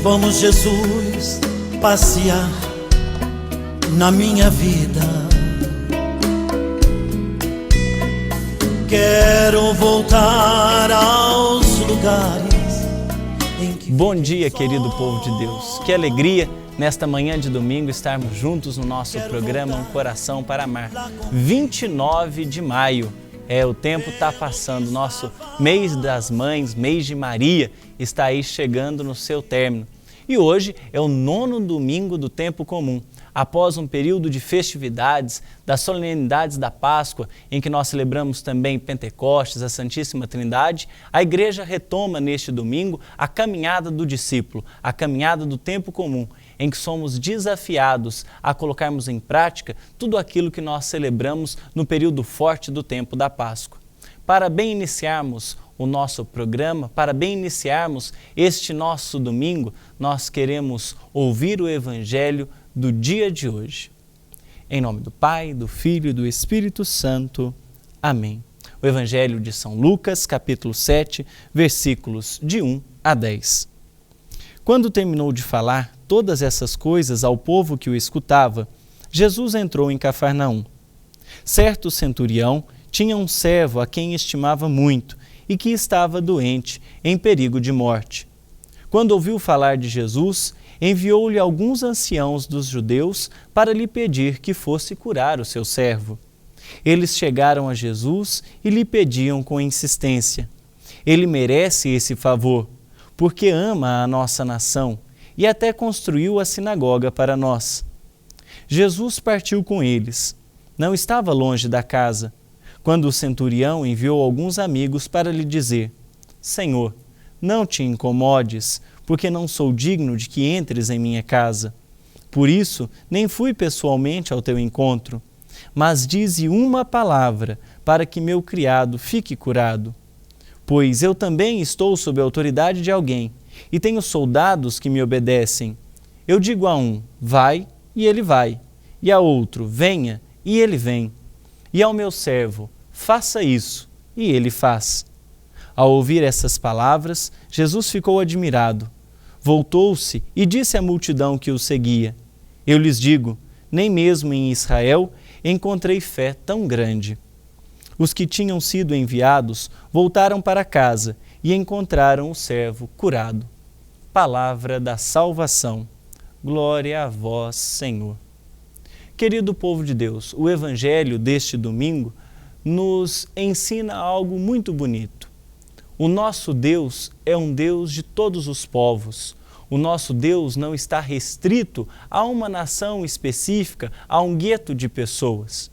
Vamos, Jesus, passear na minha vida. Quero voltar aos lugares em que... Bom dia, querido povo de Deus. Que alegria nesta manhã de domingo estarmos juntos no nosso programa Um Coração para Amar. 29 de maio. O tempo está passando, nosso mês das mães, mês de Maria, está aí chegando no seu término. E hoje é o 9º domingo do tempo comum, após um período de festividades, das solenidades da Páscoa, em que nós celebramos também Pentecostes, a Santíssima Trindade. A igreja retoma neste domingo a caminhada do discípulo, a caminhada do tempo comum, em que somos desafiados a colocarmos em prática tudo aquilo que nós celebramos no período forte do tempo da Páscoa. Para bem iniciarmos o nosso programa, para bem iniciarmos este nosso domingo, nós queremos ouvir o Evangelho do dia de hoje. Em nome do Pai, do Filho e do Espírito Santo. Amém. O Evangelho de São Lucas, capítulo 7, versículos de 1 a 10. Quando terminou de falar todas essas coisas ao povo que o escutava, Jesus entrou em Cafarnaum. Certo centurião tinha um servo a quem estimava muito e que estava doente, em perigo de morte. Quando ouviu falar de Jesus, enviou-lhe alguns anciãos dos judeus para lhe pedir que fosse curar o seu servo. Eles chegaram a Jesus e lhe pediam com insistência: ele merece esse favor, porque ama a nossa nação e até construiu a sinagoga para nós. Jesus partiu com eles. Não estava longe da casa, quando o centurião enviou alguns amigos para lhe dizer: Senhor, não te incomodes, porque não sou digno de que entres em minha casa. Por isso, nem fui pessoalmente ao teu encontro, mas dize uma palavra para que meu criado fique curado. Pois eu também estou sob a autoridade de alguém, e tenho soldados que me obedecem. Eu digo a um, vai, e ele vai, e a outro, venha, e ele vem. E ao meu servo, faça isso, e ele faz. Ao ouvir essas palavras, Jesus ficou admirado. Voltou-se e disse à multidão que o seguia: eu lhes digo, nem mesmo em Israel encontrei fé tão grande. Os que tinham sido enviados voltaram para casa e encontraram o servo curado. Palavra da salvação. Glória a vós, Senhor. Querido povo de Deus, o Evangelho deste domingo nos ensina algo muito bonito. O nosso Deus é um Deus de todos os povos. O nosso Deus não está restrito a uma nação específica, a um gueto de pessoas.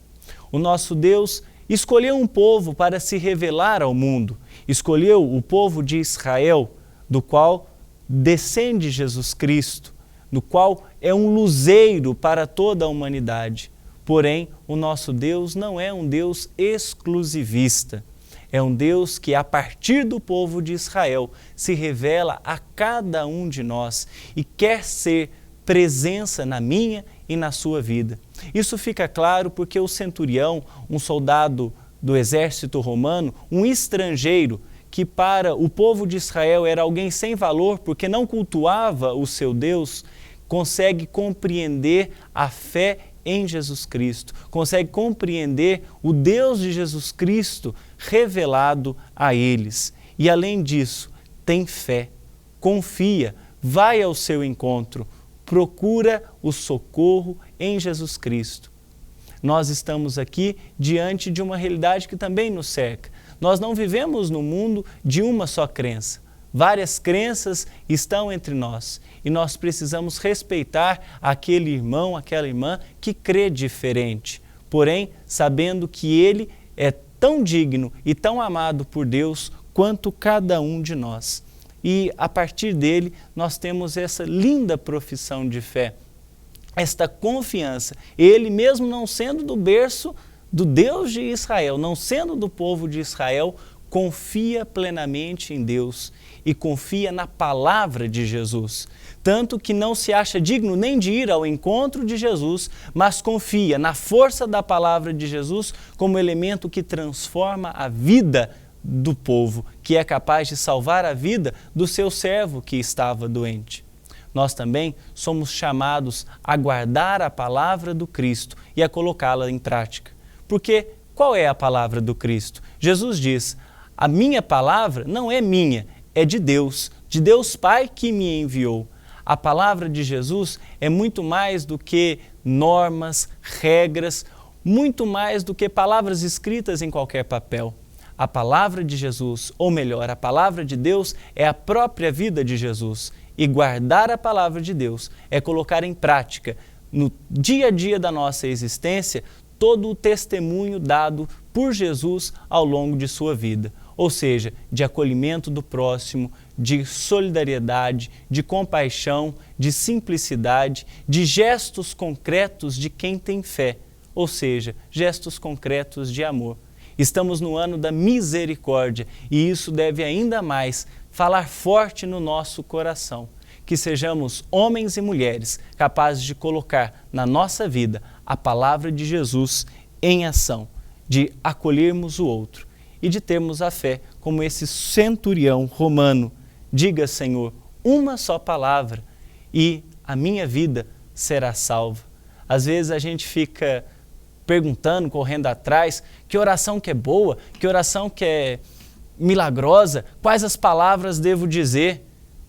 O nosso Deus escolheu um povo para se revelar ao mundo. Escolheu o povo de Israel, do qual descende Jesus Cristo, do qual é um luzeiro para toda a humanidade. Porém, o nosso Deus não é um Deus exclusivista. É um Deus que, a partir do povo de Israel, se revela a cada um de nós e quer ser presença na minha e na sua vida. Isso fica claro porque o centurião, um soldado do exército romano, um estrangeiro, que para o povo de Israel era alguém sem valor porque não cultuava o seu Deus, consegue compreender a fé em Jesus Cristo, consegue compreender o Deus de Jesus Cristo revelado a eles. E além disso, tem fé, confia, vai ao seu encontro, procura o socorro em Jesus Cristo. Nós estamos aqui diante de uma realidade que também nos cerca. Nós não vivemos no mundo de uma só crença. Várias crenças estão entre nós e nós precisamos respeitar aquele irmão, aquela irmã que crê diferente, porém sabendo que ele é tão digno e tão amado por Deus quanto cada um de nós. E a partir dele nós temos essa linda profissão de fé, esta confiança. Ele mesmo não sendo do berço do Deus de Israel, não sendo do povo de Israel, confia plenamente em Deus e confia na palavra de Jesus. Tanto que não se acha digno nem de ir ao encontro de Jesus, mas confia na força da palavra de Jesus como elemento que transforma a vida do povo, que é capaz de salvar a vida do seu servo que estava doente. nós também somos chamados a guardar a palavra do Cristo e a colocá-la em prática. Porque qual é a palavra do Cristo? Jesus diz: a minha palavra não é minha, é de Deus Pai que me enviou. A palavra de Jesus é muito mais do que normas, regras, muito mais do que palavras escritas em qualquer papel. A palavra de Jesus, ou melhor, a palavra de Deus é a própria vida de Jesus. E guardar a palavra de Deus é colocar em prática, no dia a dia da nossa existência, todo o testemunho dado por Jesus ao longo de sua vida. Ou seja, de acolhimento do próximo, de solidariedade, de compaixão, de simplicidade, de gestos concretos de quem tem fé, ou seja, gestos concretos de amor. Estamos no ano da misericórdia e isso deve ainda mais falar forte no nosso coração. Que sejamos homens e mulheres capazes de colocar na nossa vida a palavra de Jesus em ação, de acolhermos o outro e de termos a fé como esse centurião romano. Diga, Senhor, uma só palavra e a minha vida será salva. Às vezes a gente fica perguntando, correndo atrás, que oração que é boa, que oração que é milagrosa, quais as palavras devo dizer?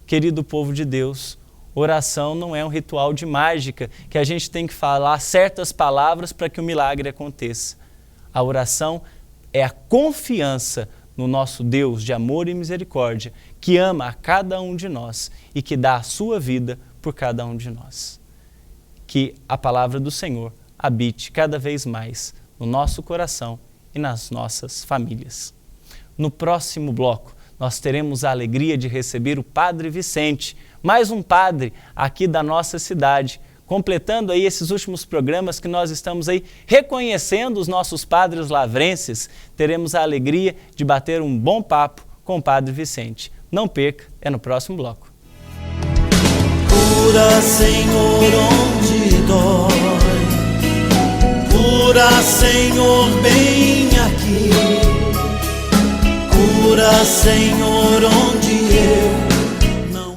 Querido povo de Deus, oração não é um ritual de mágica, que a gente tem que falar certas palavras para que o milagre aconteça. A oração é a confiança no nosso Deus de amor e misericórdia, que ama a cada um de nós e que dá a sua vida por cada um de nós. Que a palavra do Senhor habite cada vez mais no nosso coração e nas nossas famílias. No próximo bloco, nós teremos a alegria de receber o Padre Vicente, mais um padre aqui da nossa cidade, completando aí esses últimos programas que nós estamos aí reconhecendo os nossos padres lavrenses. Teremos a alegria de bater um bom papo com o Padre Vicente. Não perca, é no próximo bloco. Cura, Senhor, onde dói. Cura, Senhor, bem aqui. Cura, Senhor, onde eu não.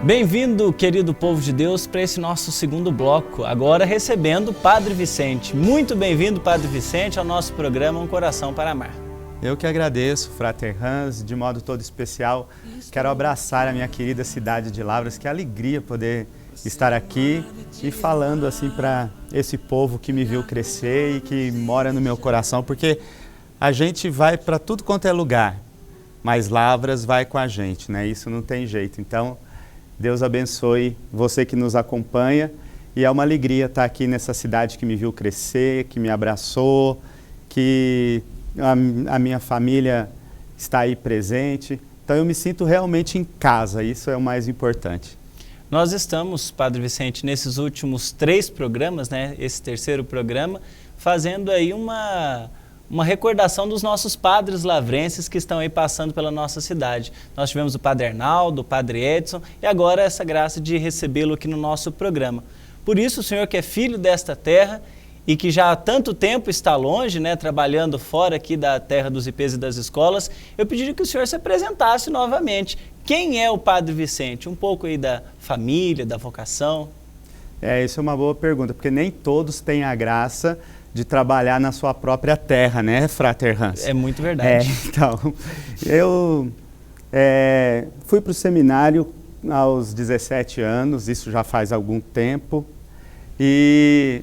Bem-vindo, querido povo de Deus, para esse nosso segundo bloco, agora recebendo o Padre Vicente. Muito bem-vindo, Padre Vicente, ao nosso programa Um Coração para Amar. Eu que agradeço, Frater Hans, de modo todo especial. Quero abraçar a minha querida cidade de Lavras, que alegria poder estar aqui e falando assim para esse povo que me viu crescer e que mora no meu coração, porque a gente vai para tudo quanto é lugar, mas Lavras vai com a gente, né? Isso não tem jeito. Então, Deus abençoe você que nos acompanha e é uma alegria estar aqui nessa cidade que me viu crescer, que me abraçou, que a minha família está aí presente. Então eu me sinto realmente em casa, isso é o mais importante. Nós estamos, Padre Vicente, nesses últimos 3 programas, né, esse terceiro programa, fazendo aí uma recordação dos nossos padres lavrenses que estão aí passando pela nossa cidade. Nós tivemos o Padre Arnaldo, o Padre Edson e agora essa graça de recebê-lo aqui no nosso programa. Por isso, o senhor que é filho desta terra e que já há tanto tempo está longe, né, trabalhando fora aqui da terra dos ipês e das escolas, eu pediria que o senhor se apresentasse novamente. Quem é o Padre Vicente? Um pouco aí da família, da vocação. Isso é uma boa pergunta, porque nem todos têm a graça de trabalhar na sua própria terra, né, Frater Hans? É muito verdade. Então, eu fui para o seminário aos 17 anos, isso já faz algum tempo, e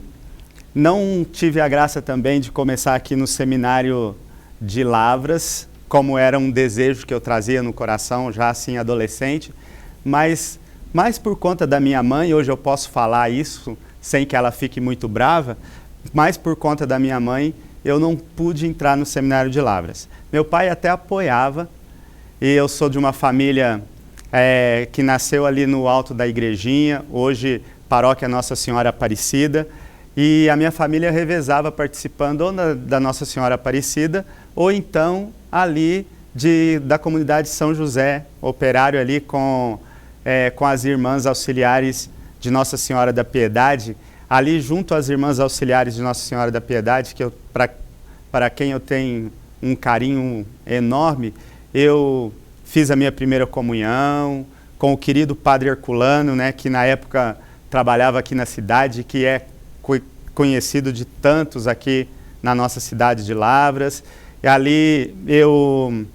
não tive a graça também de começar aqui no seminário de Lavras, como era um desejo que eu trazia no coração, já assim adolescente, mas mais por conta da minha mãe, hoje eu posso falar isso sem que ela fique muito brava, mas por conta da minha mãe, eu não pude entrar no seminário de Lavras. Meu pai até apoiava, e eu sou de uma família que nasceu ali no alto da igrejinha, hoje paróquia Nossa Senhora Aparecida, e a minha família revezava participando ou da Nossa Senhora Aparecida, ou então ali da comunidade São José, operário ali com as irmãs auxiliares de Nossa Senhora da Piedade, ali junto às irmãs auxiliares de Nossa Senhora da Piedade, que para quem eu tenho um carinho enorme, eu fiz a minha primeira comunhão com o querido Padre Herculano, né, que na época trabalhava aqui na cidade, que é conhecido de tantos aqui na nossa cidade de Lavras. E ali eu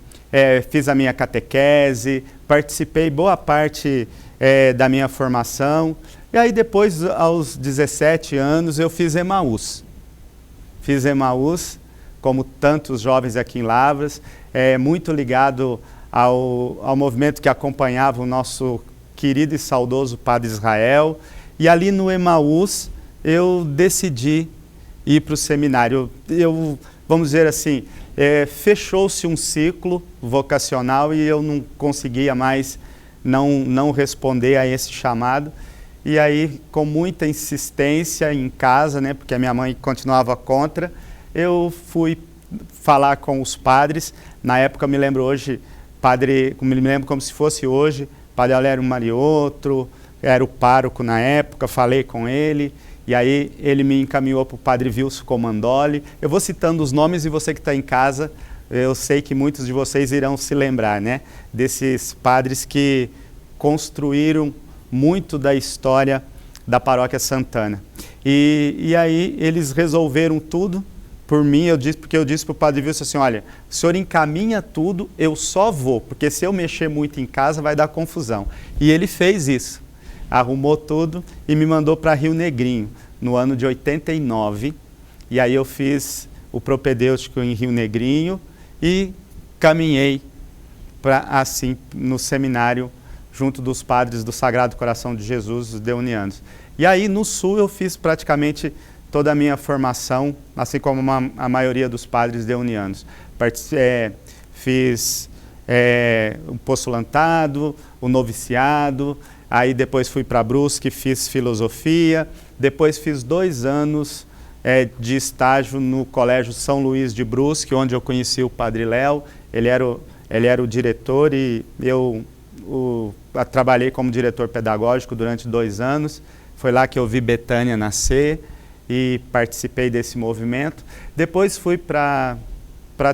fiz a minha catequese, participei boa parte da minha formação. E aí depois, aos 17 anos, eu fiz Emaús. Fiz Emaús, como tantos jovens aqui em Lavras, muito ligado ao movimento que acompanhava o nosso querido e saudoso Padre Israel. E ali no Emaús, eu decidi ir para o seminário. Vamos dizer assim, fechou-se um ciclo vocacional e eu não conseguia mais não responder a esse chamado. E aí, com muita insistência em casa, né, porque a minha mãe continuava contra, eu fui falar com os padres. Na época, me lembro como se fosse hoje, Padre Alério Mariotto, era o pároco na época, falei com ele, e aí ele me encaminhou para o Padre Wilson Comandoli. Eu vou citando os nomes e você que está em casa, eu sei que muitos de vocês irão se lembrar, né, desses padres que construíram muito da história da Paróquia Santana. E aí eles resolveram tudo por mim, porque eu disse para o Padre Wilson assim, olha, o senhor encaminha tudo, eu só vou, porque se eu mexer muito em casa vai dar confusão. E ele fez isso, arrumou tudo e me mandou para Rio Negrinho, no ano de 89. E aí eu fiz o propedêutico em Rio Negrinho e caminhei assim no seminário junto dos padres do Sagrado Coração de Jesus, os deunianos. E aí no Sul eu fiz praticamente toda a minha formação, assim como a maioria dos padres deunianos. Fiz o postulantado, o noviciado, aí depois fui para Brusque, fiz filosofia, depois fiz 2 anos de estágio no Colégio São Luís de Brusque, onde eu conheci o Padre Léo. Ele era o diretor e eu trabalhei como diretor pedagógico durante 2 anos. Foi lá que eu vi Betânia nascer e participei desse movimento. Depois fui para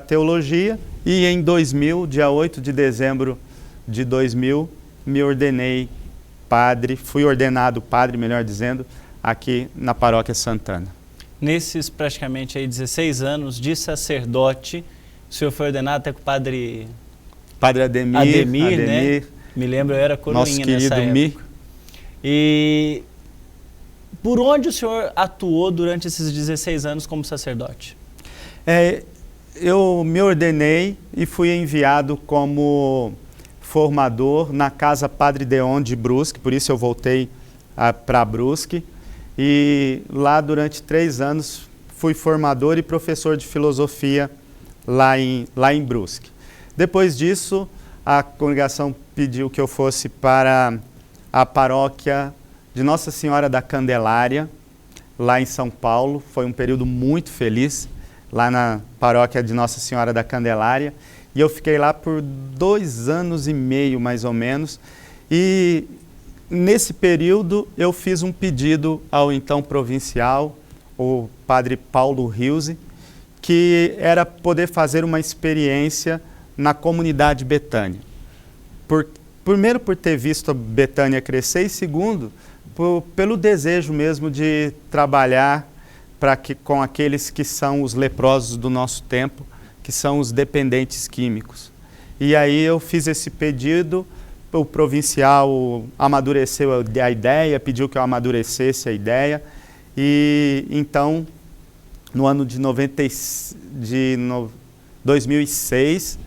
teologia e em 2000, dia 8 de dezembro de 2000, me ordenei padre, fui ordenado padre, melhor dizendo, aqui na Paróquia Santana. Nesses praticamente aí 16 anos de sacerdote, o senhor foi ordenado até com o Padre Ademir, né? Me lembro, eu era coroinha nessa época. E por onde o senhor atuou durante esses 16 anos como sacerdote? Eu me ordenei e fui enviado como formador na Casa Padre Deon de Brusque, por isso eu voltei para Brusque. E lá durante 3 anos fui formador e professor de filosofia lá em Brusque. Depois disso, a congregação pediu que eu fosse para a paróquia de Nossa Senhora da Candelária, lá em São Paulo. Foi um período muito feliz, lá na paróquia de Nossa Senhora da Candelária. E eu fiquei lá por 2 anos e meio, mais ou menos. E nesse período eu fiz um pedido ao então provincial, o Padre Paulo Riuse, que era poder fazer uma experiência na comunidade Betânia. Primeiro por ter visto a Betânia crescer e segundo, pelo desejo mesmo de trabalhar com aqueles que são os leprosos do nosso tempo, que são os dependentes químicos. E aí eu fiz esse pedido, o provincial amadureceu a ideia, pediu que eu amadurecesse a ideia, e então, no ano de 2006,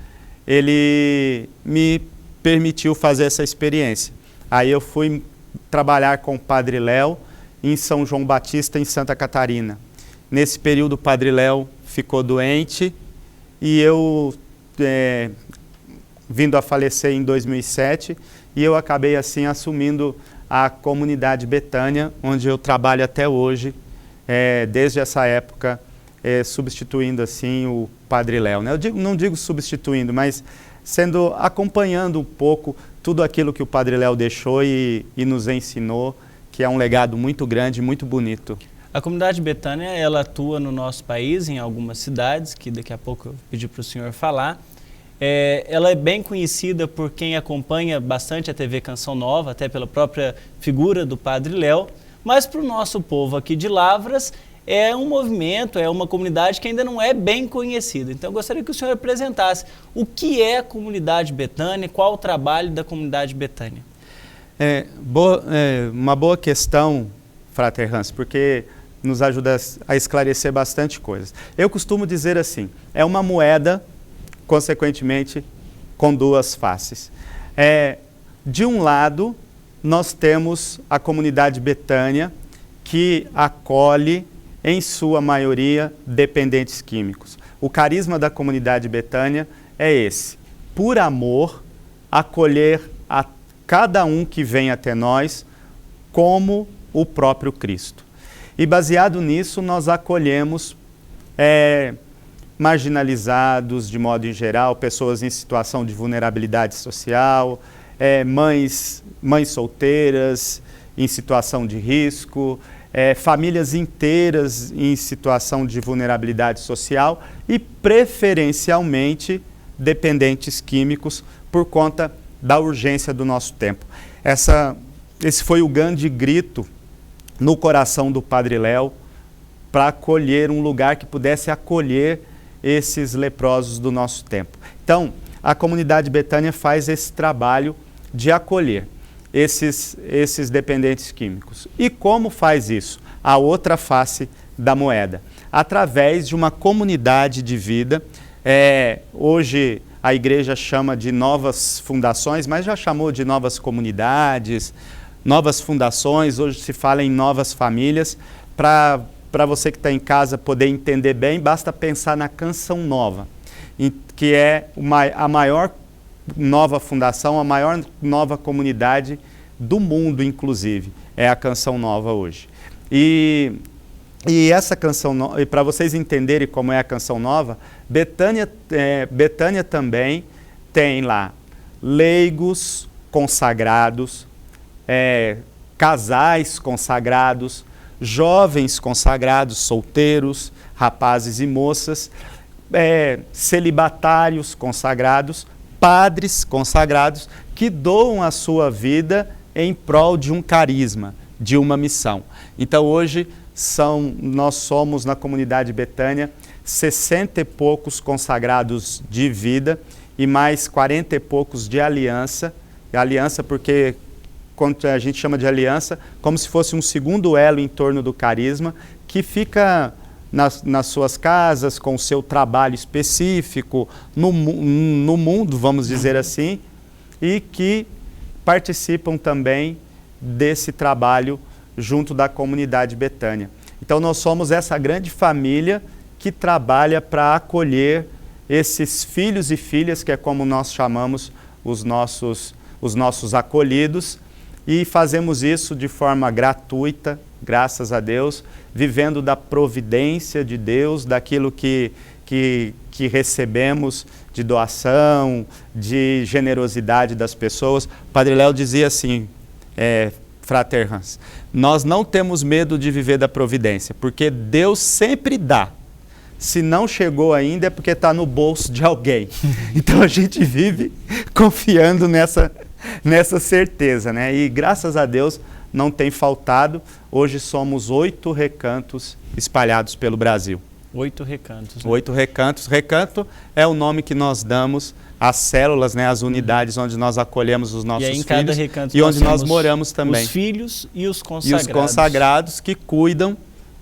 ele me permitiu fazer essa experiência. Aí eu fui trabalhar com o Padre Léo em São João Batista, em Santa Catarina. Nesse período, o Padre Léo ficou doente e eu, vindo a falecer em 2007, e eu acabei assim assumindo a comunidade Betânia, onde eu trabalho até hoje, desde essa época, substituindo assim o Padre Léo, né? Não digo substituindo, mas acompanhando um pouco tudo aquilo que o Padre Léo deixou e nos ensinou, que é um legado muito grande, muito bonito. A comunidade Betânia, ela atua no nosso país, em algumas cidades, que daqui a pouco eu pedi para o senhor falar. Ela é bem conhecida por quem acompanha bastante a TV Canção Nova, até pela própria figura do Padre Léo, mas para o nosso povo aqui de Lavras, é um movimento, é uma comunidade que ainda não é bem conhecida. Então eu gostaria que o senhor apresentasse o que é a comunidade Betânia, qual o trabalho da comunidade Betânia. Uma boa questão, Frater Hans, porque nos ajuda a esclarecer bastante coisas. Eu costumo dizer assim, é uma moeda, consequentemente, com duas faces. De um lado, nós temos a comunidade Betânia, que acolhe, em sua maioria, dependentes químicos. O carisma da comunidade Betânia é esse: por amor, acolher a cada um que vem até nós como o próprio Cristo. E baseado nisso, nós acolhemos marginalizados, de modo em geral, pessoas em situação de vulnerabilidade social, mães solteiras em situação de risco, famílias inteiras em situação de vulnerabilidade social e, preferencialmente, dependentes químicos por conta da urgência do nosso tempo. Esse foi o grande grito no coração do Padre Léo para acolher um lugar que pudesse acolher esses leprosos do nosso tempo. Então, a comunidade Betânia faz esse trabalho de acolher esses dependentes químicos. E como faz isso? A outra face da moeda. Através de uma comunidade de vida. Hoje a igreja chama de novas fundações, mas já chamou de novas comunidades, novas fundações. Hoje se fala em novas famílias. Para você que está em casa poder entender bem, basta pensar na Canção Nova, que é a maior nova fundação, a maior nova comunidade do mundo, inclusive, é a Canção Nova hoje. E essa Canção Nova, para vocês entenderem como é a Canção Nova, Betânia também tem lá leigos consagrados, casais consagrados, jovens consagrados, solteiros, rapazes e moças, celibatários consagrados, padres consagrados que doam a sua vida em prol de um carisma, de uma missão. Então hoje nós somos na comunidade Betânia 60 e poucos consagrados de vida e mais 40 e poucos de aliança. Aliança porque quando a gente chama de aliança, como se fosse um segundo elo em torno do carisma, que fica nas suas casas, com o seu trabalho específico, no mundo, vamos dizer assim, e que participam também desse trabalho junto da comunidade Betânia. Então nós somos essa grande família que trabalha para acolher esses filhos e filhas, que é como nós chamamos os nossos acolhidos, e fazemos isso de forma gratuita, graças a Deus, vivendo da providência de Deus, daquilo que recebemos de doação, de generosidade das pessoas. O Padre Léo dizia assim, Frater Hans, nós não temos medo de viver da providência, porque Deus sempre dá. Se não chegou ainda é porque está no bolso de alguém. Então a gente vive confiando nessa certeza, né? E graças a Deus não tem faltado. Hoje somos 8 recantos espalhados pelo Brasil. 8 recantos. Né? 8 recantos. Recanto é o nome que nós damos às células, né, às unidades onde nós acolhemos os nossos filhos. Cada recanto e onde nós moramos também. Os filhos e os consagrados. E os consagrados que cuidam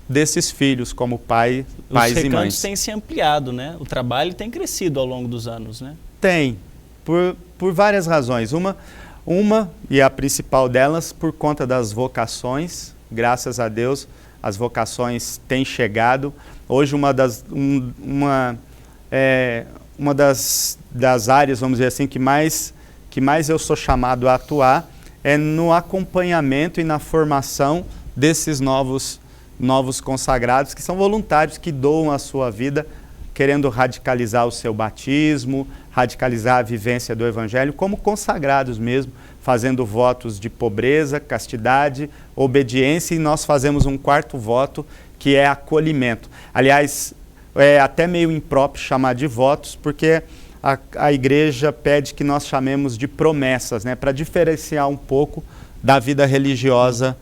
desses filhos, como pais e mães. Os recantos têm se ampliado, né? O trabalho tem crescido ao longo dos anos, né? Tem, por várias razões. Uma, e a principal delas, por conta das vocações. Graças a Deus, as vocações têm chegado. Hoje, uma das áreas, vamos dizer assim, que mais eu sou chamado a atuar é no acompanhamento e na formação desses novos consagrados, que são voluntários, que doam a sua vida querendo radicalizar o seu batismo, radicalizar a vivência do Evangelho, como consagrados mesmo, fazendo votos de pobreza, castidade, obediência, e nós fazemos um quarto voto, que é acolhimento. Aliás, é até meio impróprio chamar de votos, porque a igreja pede que nós chamemos de promessas, né, para diferenciar um pouco da vida religiosa,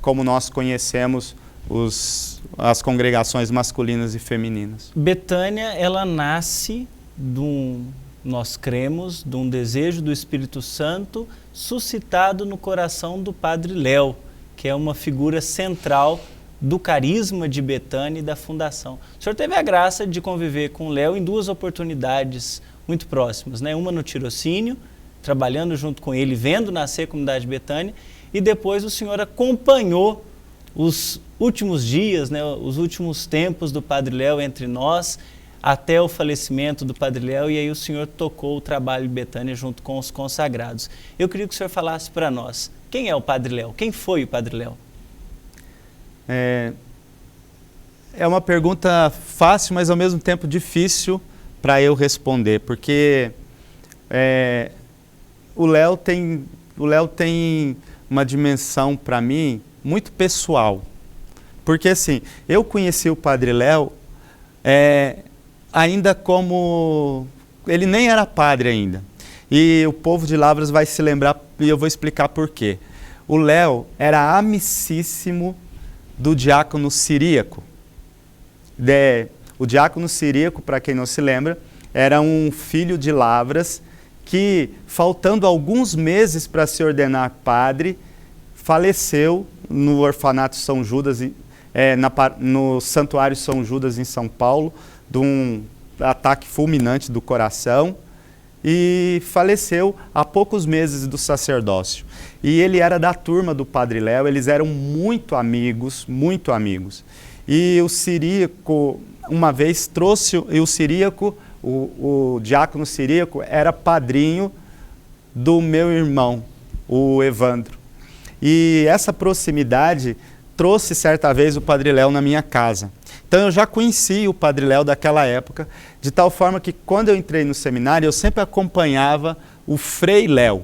como nós conhecemos as congregações masculinas e femininas. Betânia, ela nasce nós cremos, de um desejo do Espírito Santo suscitado no coração do Padre Léo, que é uma figura central do carisma de Betânia e da fundação. O senhor teve a graça de conviver com o Léo em 2 oportunidades muito próximas, né? Uma no tirocínio, trabalhando junto com ele, vendo nascer a comunidade Betânia, e depois o senhor acompanhou os últimos dias, né, os últimos tempos do Padre Léo entre nós, até o falecimento do Padre Léo, e aí o senhor tocou o trabalho de Betânia junto com os consagrados. Eu queria que o senhor falasse para nós, quem é o Padre Léo? Quem foi o Padre Léo? É uma pergunta fácil, mas ao mesmo tempo difícil para eu responder, porque o Léo tem uma dimensão para mim muito pessoal. Porque assim, eu conheci o Padre Léo ainda como... ele nem era padre ainda. E o povo de Lavras vai se lembrar, e eu vou explicar por quê. O Léo era amicíssimo do diácono Ciríaco. O diácono Ciríaco, para quem não se lembra, era um filho de Lavras que, faltando alguns meses para se ordenar padre, faleceu no orfanato São Judas, no Santuário São Judas em São Paulo, de um ataque fulminante do coração, e faleceu há poucos meses do sacerdócio. E ele era da turma do Padre Léo, eles eram muito amigos, muito amigos. E o Ciríaco, uma vez trouxe, e o Ciríaco, o diácono Ciríaco, era padrinho do meu irmão, o Evandro. E essa proximidade trouxe certa vez o Padre Léo na minha casa. Então eu já conheci o Padre Léo daquela época, de tal forma que quando eu entrei no seminário, eu sempre acompanhava o Frei Léo,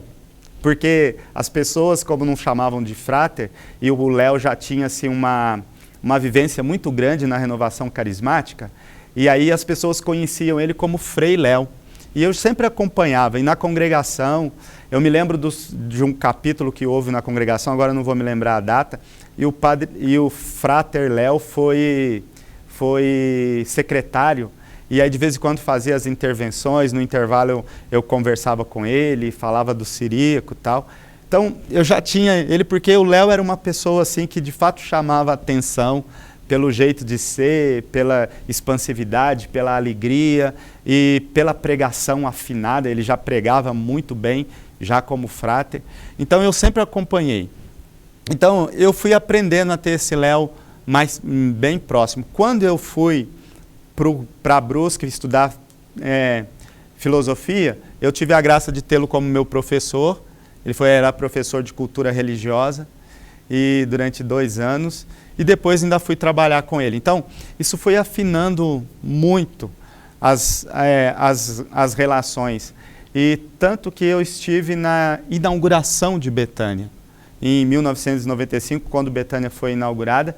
porque as pessoas, como não chamavam de frater, e o Léo já tinha assim, uma vivência muito grande na renovação carismática, e aí as pessoas conheciam ele como Frei Léo. E eu sempre acompanhava, e na congregação, eu me lembro de um capítulo que houve na congregação, agora não vou me lembrar a data, e o frater Léo foi secretário, e aí de vez em quando fazia as intervenções, no intervalo eu conversava com ele, falava do Ciríaco e tal. Então eu já tinha ele, porque o Léo era uma pessoa assim que de fato chamava a atenção pelo jeito de ser, pela expansividade, pela alegria e pela pregação afinada. Ele já pregava muito bem, já como frater. Então eu sempre acompanhei. Então eu fui aprendendo a ter esse Léo bem próximo. Quando eu fui para Brusque estudar filosofia, eu tive a graça de tê-lo como meu professor. Ele era professor de cultura religiosa e durante 2 anos, e depois ainda fui trabalhar com ele. Então, isso foi afinando muito as relações. E tanto que eu estive na inauguração de Betânia. Em 1995, quando Betânia foi inaugurada,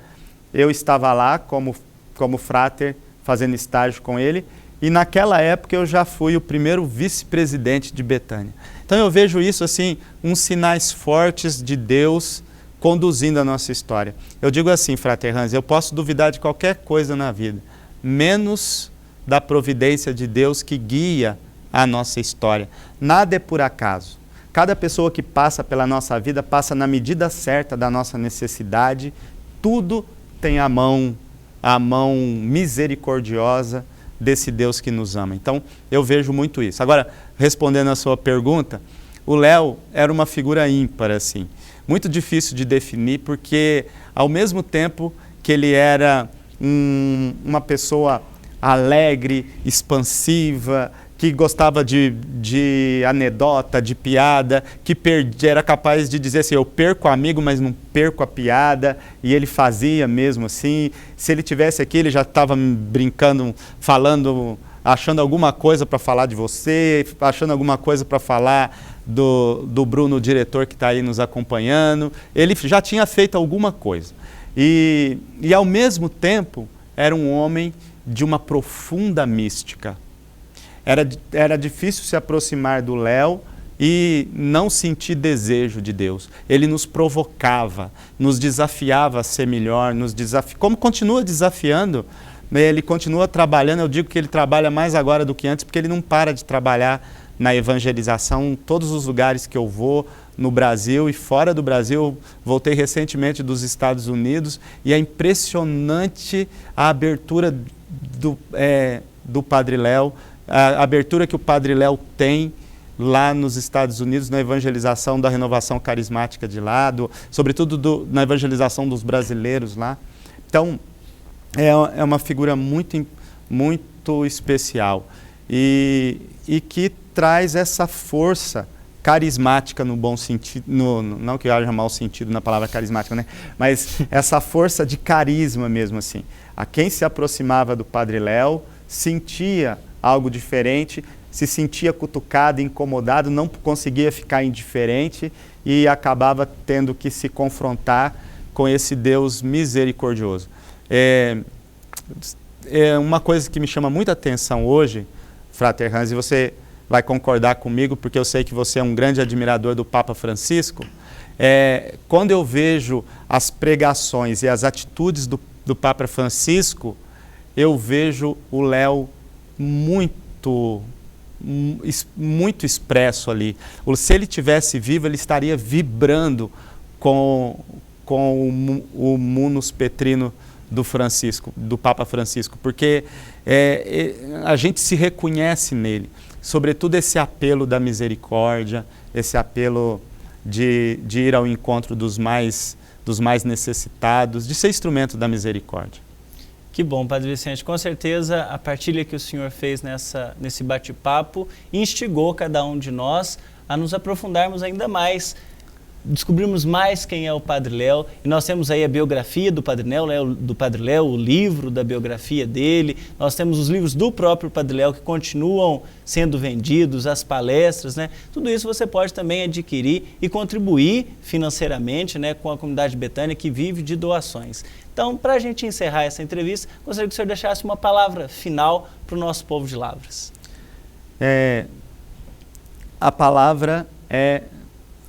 eu estava lá como frater, fazendo estágio com ele, e naquela época eu já fui o primeiro vice-presidente de Betânia. Então eu vejo isso assim, uns sinais fortes de Deus conduzindo a nossa história. Eu digo assim, frater Hans, eu posso duvidar de qualquer coisa na vida, menos da providência de Deus que guia a nossa história. Nada é por acaso. Cada pessoa que passa pela nossa vida passa na medida certa da nossa necessidade. Tudo tem a mão misericordiosa desse Deus que nos ama. Então, eu vejo muito isso. Agora, respondendo a sua pergunta, o Léo era uma figura ímpar, assim. Muito difícil de definir, porque ao mesmo tempo que ele era uma pessoa alegre, expansiva, que gostava de anedota, de piada, que era capaz de dizer assim, eu perco o amigo, mas não perco a piada, e ele fazia mesmo assim. Se ele tivesse aqui, ele já estava brincando, falando, achando alguma coisa para falar de você, achando alguma coisa para falar do Bruno, o diretor que está aí nos acompanhando. Ele já tinha feito alguma coisa. E ao mesmo tempo, era um homem de uma profunda mística. Era difícil se aproximar do Léo e não sentir desejo de Deus. Ele nos provocava, nos desafiava a ser melhor, como continua desafiando, ele continua trabalhando. Eu digo que ele trabalha mais agora do que antes, porque ele não para de trabalhar na evangelização em todos os lugares que eu vou, no Brasil e fora do Brasil. Voltei recentemente dos Estados Unidos e é impressionante a abertura do Padre Léo, a abertura que o Padre Léo tem lá nos Estados Unidos, na evangelização da renovação carismática de lá, sobretudo na evangelização dos brasileiros lá. Então, é uma figura muito, muito especial e que traz essa força carismática no bom sentido, não que haja mau sentido na palavra carismática, né? Mas essa força de carisma mesmo assim. A quem se aproximava do Padre Léo sentia algo diferente, se sentia cutucado, incomodado, não conseguia ficar indiferente e acabava tendo que se confrontar com esse Deus misericordioso. Uma coisa que me chama muita atenção hoje, Frater Hans, e você vai concordar comigo, porque eu sei que você é um grande admirador do Papa Francisco, quando eu vejo as pregações e as atitudes do Papa Francisco, eu vejo o Léo muito expresso ali. Se ele tivesse vivo, ele estaria vibrando com o munus petrino do Papa Francisco, porque a gente se reconhece nele, sobretudo esse apelo da misericórdia, esse apelo de ir ao encontro dos mais necessitados, de ser instrumento da misericórdia. Que bom, Padre Vicente. Com certeza a partilha que o senhor fez nesse bate-papo instigou cada um de nós a nos aprofundarmos ainda mais, descobrirmos mais quem é o Padre Léo. E nós temos aí a biografia do Padre Léo, o livro da biografia dele. Nós temos os livros do próprio Padre Léo que continuam sendo vendidos, as palestras, né? Tudo isso você pode também adquirir e contribuir financeiramente, né, com a comunidade Betânia, que vive de doações. Então, para a gente encerrar essa entrevista, gostaria que o senhor deixasse uma palavra final para o nosso povo de Lavras. A palavra é: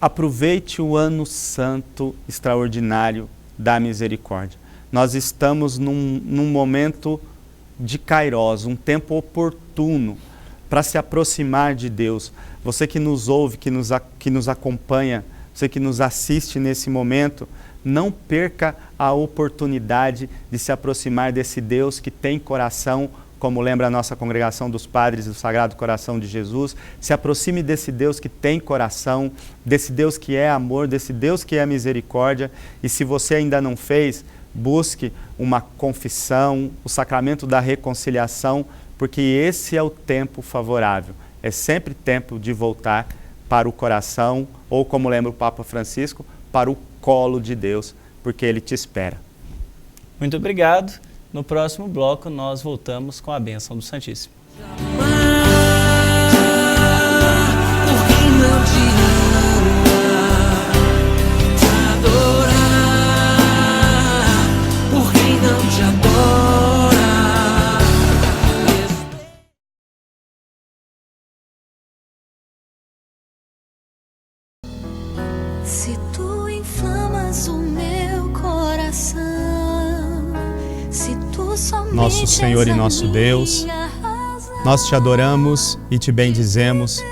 aproveite o ano santo extraordinário da misericórdia. Nós estamos num momento de Kairos, um tempo oportuno para se aproximar de Deus. Você que nos ouve, que nos acompanha, você que nos assiste nesse momento, não perca a oportunidade de se aproximar desse Deus que tem coração, como lembra a nossa congregação dos padres do Sagrado Coração de Jesus. Se aproxime desse Deus que tem coração, desse Deus que é amor, desse Deus que é misericórdia. E se você ainda não fez, busque uma confissão, o sacramento da reconciliação, porque esse é o tempo favorável. É sempre tempo de voltar para o coração, ou como lembra o Papa Francisco, para o colo de Deus, porque Ele te espera. Muito obrigado. No próximo bloco, nós voltamos com a bênção do Santíssimo. Se tu inflamas o meu coração, se tu somente Nosso Senhor e nosso Deus, nós te adoramos e te bendizemos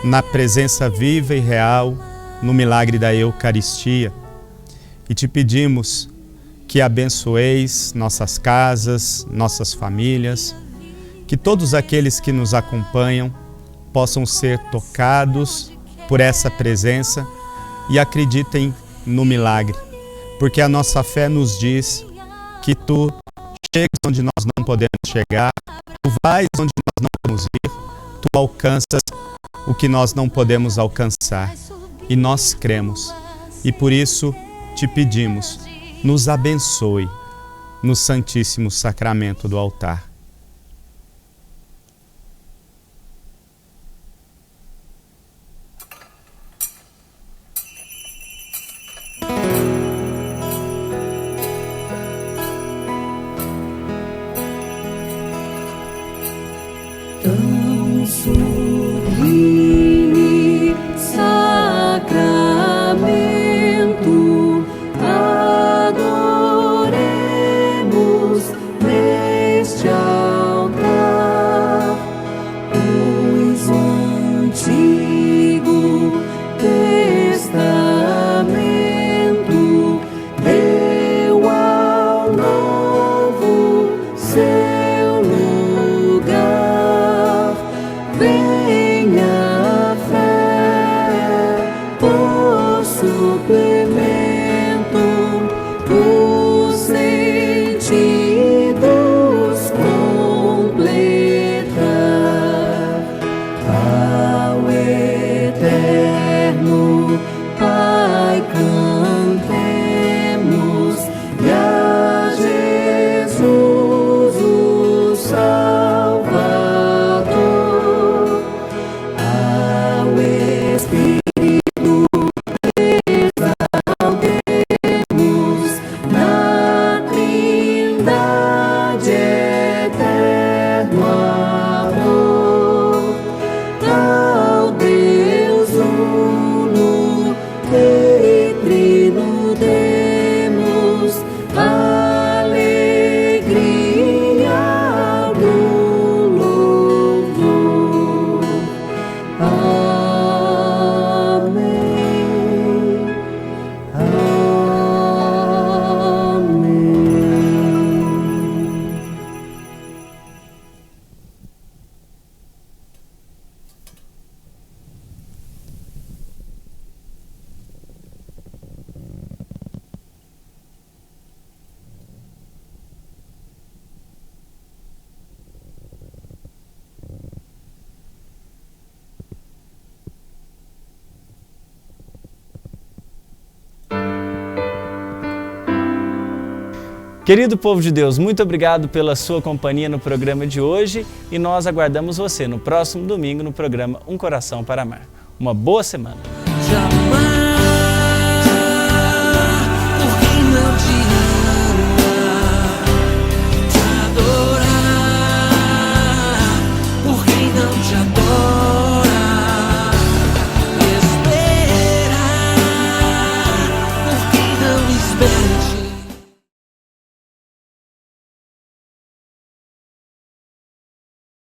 na presença viva e real, no milagre da Eucaristia. E te pedimos que abençoeis nossas casas, nossas famílias, que todos aqueles que nos acompanham possam ser tocados por essa presença e acreditem no milagre, porque a nossa fé nos diz que tu chegas onde nós não podemos chegar, tu vais onde nós não podemos ir, alcanças o que nós não podemos alcançar. E nós cremos. E por isso te pedimos, nos abençoe no Santíssimo Sacramento do altar. Tão sublime sacramento, adoremos neste altar, pois o Antigo Testamento deu ao Novo seu lugar. Venha a fé por suplemento, os sentidos completar. Ao eterno Pai cantemos, e a Jesus o Salvador, ao Espírito exaltemos, na Trindade eterno amor, ao Deus uno e trino demos alegria do louvor. Amém. Amém. Querido povo de Deus, muito obrigado pela sua companhia no programa de hoje e nós aguardamos você no próximo domingo no programa Um Coração para Amar. Uma boa semana! Jamais